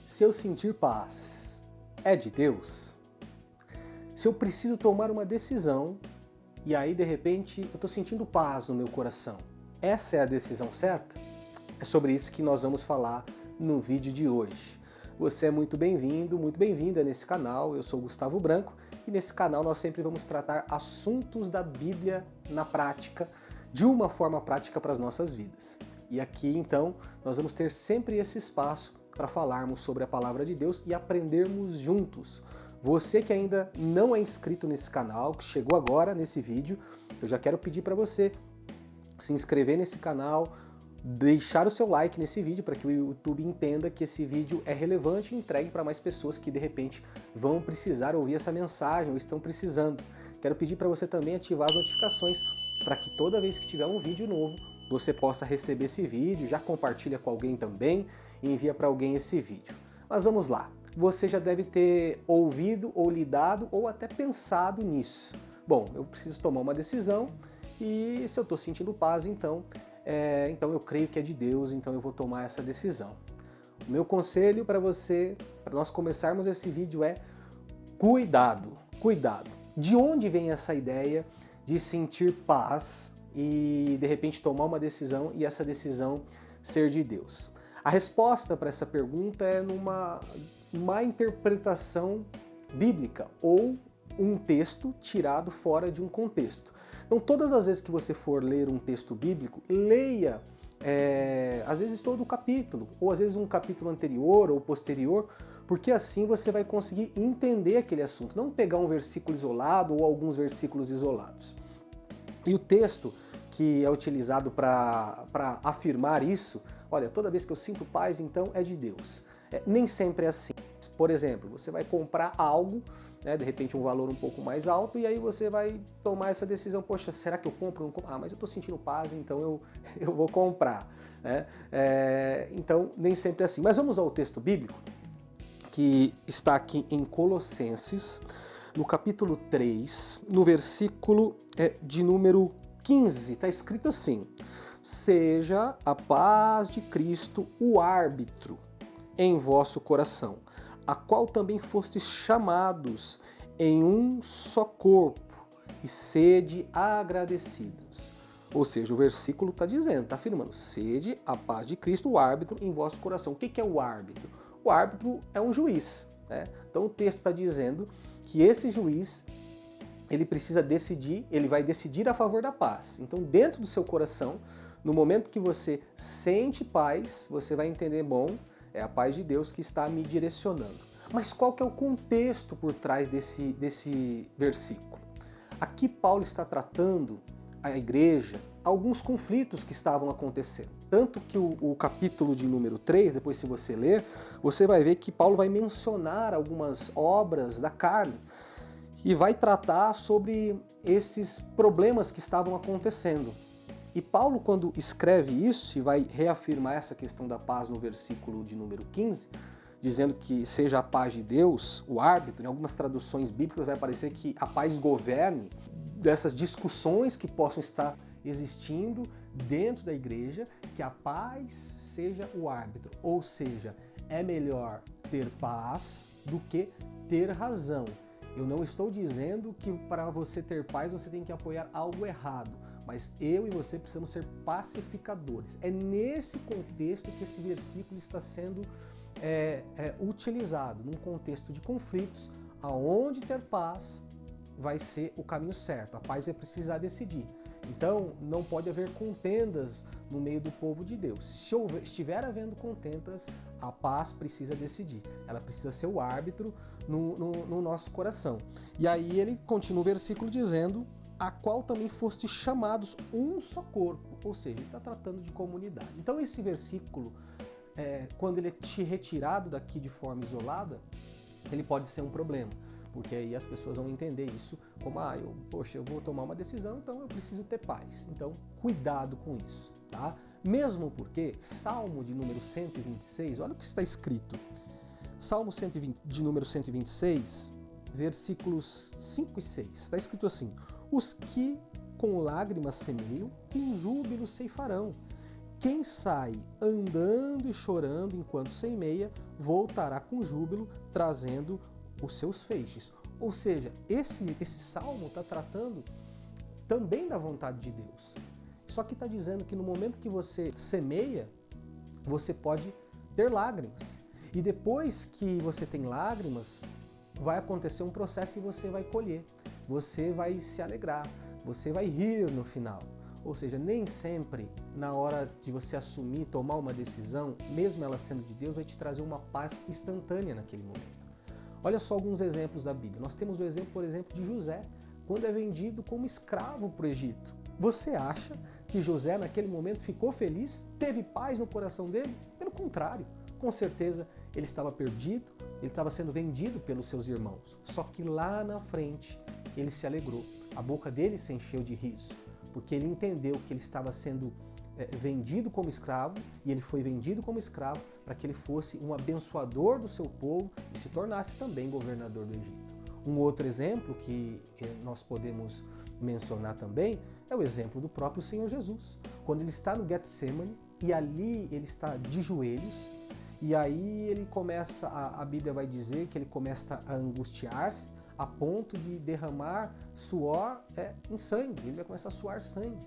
Se eu sentir paz, é de Deus? Se eu preciso tomar uma decisão e aí de repente eu estou sentindo paz no meu coração, essa é a decisão certa? É sobre isso que nós vamos falar no vídeo de hoje. Você é muito bem-vindo, muito bem-vinda nesse canal. Eu sou Gustavo Branco e nesse canal nós sempre vamos tratar assuntos da Bíblia na prática, de uma forma prática para as nossas vidas. E aqui então nós vamos ter sempre esse espaço para falarmos sobre a palavra de Deus e aprendermos juntos. Você que ainda não é inscrito nesse canal, que chegou agora nesse vídeo, eu já quero pedir para você se inscrever nesse canal, deixar o seu like nesse vídeo para que o YouTube entenda que esse vídeo é relevante e entregue para mais pessoas que de repente vão precisar ouvir essa mensagem ou estão precisando. Quero pedir para você também ativar as notificações para que toda vez que tiver um vídeo novo você possa receber esse vídeo, já compartilha com alguém também e envia para alguém esse vídeo. Mas vamos lá, você já deve ter ouvido ou lidado ou até pensado nisso. Bom, eu preciso tomar uma decisão e se eu estou sentindo paz, então eu creio que é de Deus, então eu vou tomar essa decisão. O meu conselho para você, para nós começarmos esse vídeo é cuidado, cuidado. De onde vem essa ideia de sentir paz e de repente tomar uma decisão e essa decisão ser de Deus? A resposta para essa pergunta é numa má interpretação bíblica ou um texto tirado fora de um contexto. Então, todas as vezes que você for ler um texto bíblico, leia, às vezes todo o capítulo, ou às vezes um capítulo anterior ou posterior, porque assim você vai conseguir entender aquele assunto, não pegar um versículo isolado ou alguns versículos isolados. E o texto que é utilizado para afirmar isso, olha, toda vez que eu sinto paz, então é de Deus. Nem sempre é assim. Por exemplo, você vai comprar algo, né, de repente um valor um pouco mais alto, e aí você vai tomar essa decisão, poxa, será que eu compro ou não compro? Ah, mas eu estou sentindo paz, então eu vou comprar. Né? Então, nem sempre é assim. Mas vamos ao texto bíblico, que está aqui em Colossenses, no capítulo 3, no versículo de número 15, está escrito assim: seja a paz de Cristo o árbitro em vosso coração, a qual também fostes chamados em um só corpo, e sede agradecidos. Ou seja, o versículo está dizendo, está afirmando, sede a paz de Cristo, o árbitro em vosso coração. O que é o árbitro? O árbitro é um juiz. Né? Então o texto está dizendo que esse juiz, ele precisa decidir, ele vai decidir a favor da paz. Então dentro do seu coração, no momento que você sente paz, você vai entender, bom, é a paz de Deus que está me direcionando. Mas qual que é o contexto por trás desse versículo? Aqui Paulo está tratando a igreja alguns conflitos que estavam acontecendo. Tanto que o capítulo de número 3, depois se você ler, você vai ver que Paulo vai mencionar algumas obras da carne e vai tratar sobre esses problemas que estavam acontecendo. E Paulo, quando escreve isso e vai reafirmar essa questão da paz no versículo de número 15, dizendo que seja a paz de Deus, o árbitro, em algumas traduções bíblicas vai aparecer que a paz governe dessas discussões que possam estar existindo dentro da igreja, que a paz seja o árbitro. Ou seja, é melhor ter paz do que ter razão. Eu não estou dizendo que para você ter paz você tem que apoiar algo errado, mas eu e você precisamos ser pacificadores. É nesse contexto que esse versículo está sendo utilizado, num contexto de conflitos, aonde ter paz vai ser o caminho certo. A paz vai precisar decidir. Então, não pode haver contendas no meio do povo de Deus. Se estiver havendo contendas, a paz precisa decidir. Ela precisa ser o árbitro no nosso coração. E aí ele continua o versículo dizendo: a qual também foste chamados um só corpo. Ou seja, ele está tratando de comunidade. Então esse versículo, quando ele é retirado daqui de forma isolada, ele pode ser um problema. Porque aí as pessoas vão entender isso como, eu vou tomar uma decisão, então eu preciso ter paz. Então, cuidado com isso, tá? Mesmo porque, Salmo de número 126, olha o que está escrito. Salmo de número 126, versículos 5 e 6, está escrito assim: os que com lágrimas semeiam, com júbilo ceifarão. Quem sai andando e chorando enquanto semeia, voltará com júbilo, trazendo os seus feixes. Ou seja, esse salmo está tratando também da vontade de Deus. Só que está dizendo que no momento que você semeia, você pode ter lágrimas. E depois que você tem lágrimas, vai acontecer um processo e você vai colher. Você vai se alegrar, você vai rir no final. Ou seja, nem sempre na hora de você assumir, tomar uma decisão, mesmo ela sendo de Deus, vai te trazer uma paz instantânea naquele momento. Olha só alguns exemplos da Bíblia. Nós temos o exemplo, por exemplo, de José, quando é vendido como escravo para o Egito. Você acha que José naquele momento ficou feliz? Teve paz no coração dele? Pelo contrário, com certeza ele estava perdido, ele estava sendo vendido pelos seus irmãos. Só que lá na frente ele se alegrou, a boca dele se encheu de riso, porque ele entendeu que ele estava sendo vendido como escravo, e ele foi vendido como escravo para que ele fosse um abençoador do seu povo e se tornasse também governador do Egito. Um outro exemplo que nós podemos mencionar também é o exemplo do próprio Senhor Jesus, quando ele está no Getsemane e ali ele está de joelhos, e aí ele começa, a Bíblia vai dizer que ele começa a angustiar-se a ponto de derramar suor em sangue, ele vai começar a suar sangue.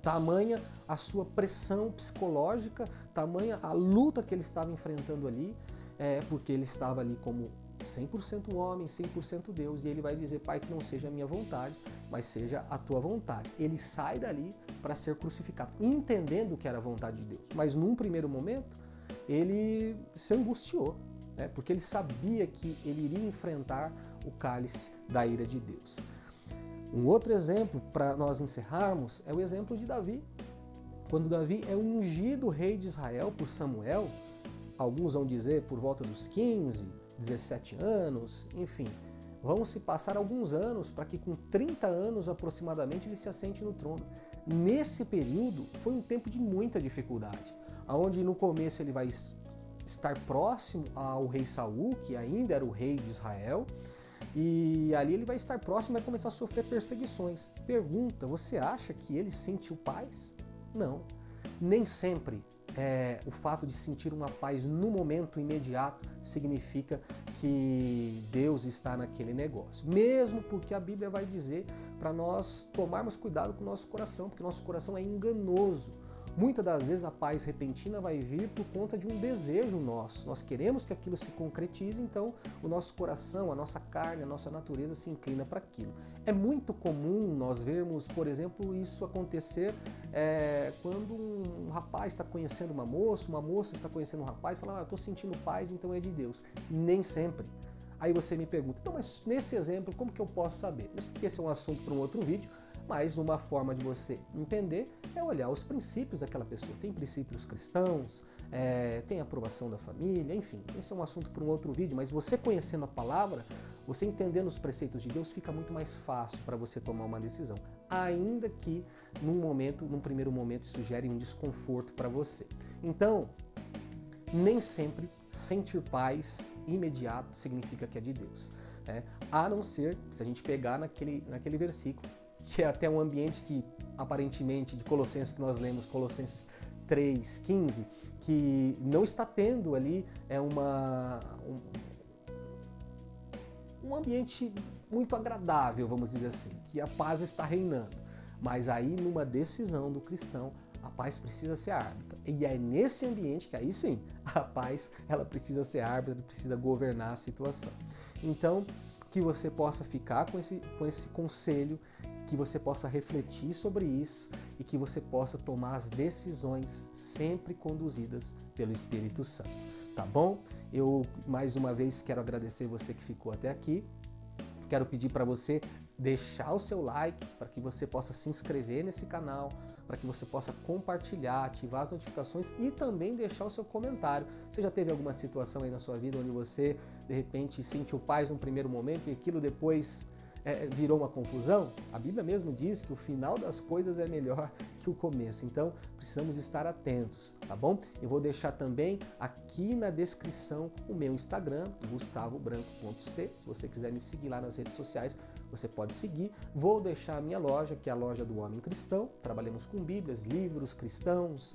Tamanha a sua pressão psicológica, tamanha a luta que ele estava enfrentando ali, porque ele estava ali como 100% homem, 100% Deus, e ele vai dizer: Pai, que não seja a minha vontade, mas seja a tua vontade. Ele sai dali para ser crucificado, entendendo que era a vontade de Deus. Mas num primeiro momento, ele se angustiou, porque ele sabia que ele iria enfrentar o cálice da ira de Deus. Um outro exemplo, para nós encerrarmos, é o exemplo de Davi. Quando Davi é ungido rei de Israel por Samuel, alguns vão dizer por volta dos 15, 17 anos, enfim, vão se passar alguns anos para que com 30 anos aproximadamente ele se assente no trono. Nesse período foi um tempo de muita dificuldade, onde no começo ele vai estar próximo ao rei Saul, que ainda era o rei de Israel, e ali ele vai estar próximo e vai começar a sofrer perseguições. Pergunta, você acha que ele sentiu paz? Não. Nem sempre o fato de sentir uma paz no momento imediato significa que Deus está naquele negócio. Mesmo porque a Bíblia vai dizer para nós tomarmos cuidado com o nosso coração, porque nosso coração é enganoso. Muitas das vezes a paz repentina vai vir por conta de um desejo nosso. Nós queremos que aquilo se concretize, então o nosso coração, a nossa carne, a nossa natureza se inclina para aquilo. É muito comum nós vermos, por exemplo, isso acontecer quando um rapaz está conhecendo uma moça está conhecendo um rapaz e fala: eu estou sentindo paz, então é de Deus. Nem sempre. Aí você me pergunta: então, mas nesse exemplo, como que eu posso saber? Eu sei que esse é um assunto para um outro vídeo, mas uma forma de você entender é olhar os princípios daquela pessoa. Tem princípios cristãos, tem aprovação da família, enfim, esse é um assunto para um outro vídeo, mas você conhecendo a palavra, você entendendo os preceitos de Deus, fica muito mais fácil para você tomar uma decisão, ainda que num primeiro momento isso gere um desconforto para você. Então, nem sempre sentir paz imediato significa que é de Deus, a não ser, se a gente pegar naquele versículo, que é até um ambiente que, aparentemente, de Colossenses que nós lemos, Colossenses 3:15, que não está tendo ali um ambiente muito agradável, vamos dizer assim, que a paz está reinando. Mas aí, numa decisão do cristão, a paz precisa ser árbitra. E é nesse ambiente que aí sim, a paz ela precisa ser árbitra, precisa governar a situação. Então, que você possa ficar com esse conselho, que você possa refletir sobre isso e que você possa tomar as decisões sempre conduzidas pelo Espírito Santo, tá bom? Eu, mais uma vez, quero agradecer você que ficou até aqui. Quero pedir para você deixar o seu like, para que você possa se inscrever nesse canal, para que você possa compartilhar, ativar as notificações e também deixar o seu comentário. Você já teve alguma situação aí na sua vida onde você, de repente, sentiu paz no primeiro momento e aquilo depois virou uma confusão? A Bíblia mesmo diz que o final das coisas é melhor que o começo, então precisamos estar atentos, tá bom? Eu vou deixar também aqui na descrição o meu Instagram, gustavobranco.c. Se você quiser me seguir lá nas redes sociais, você pode seguir. Vou deixar a minha loja, que é a Loja do Homem Cristão. Trabalhamos com bíblias, livros cristãos,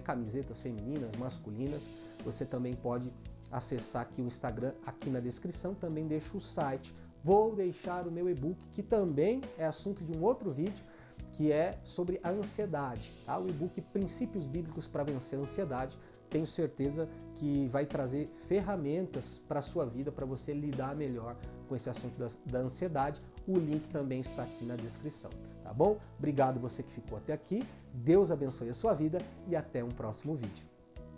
camisetas femininas, masculinas. Você também pode acessar aqui o Instagram, aqui na descrição, também deixo o site. Vou deixar o meu e-book, que também é assunto de um outro vídeo, que é sobre a ansiedade, tá? O e-book Princípios Bíblicos para Vencer a Ansiedade. Tenho certeza que vai trazer ferramentas para a sua vida, para você lidar melhor com esse assunto da ansiedade. O link também está aqui na descrição, tá bom? Obrigado você que ficou até aqui, Deus abençoe a sua vida e até um próximo vídeo.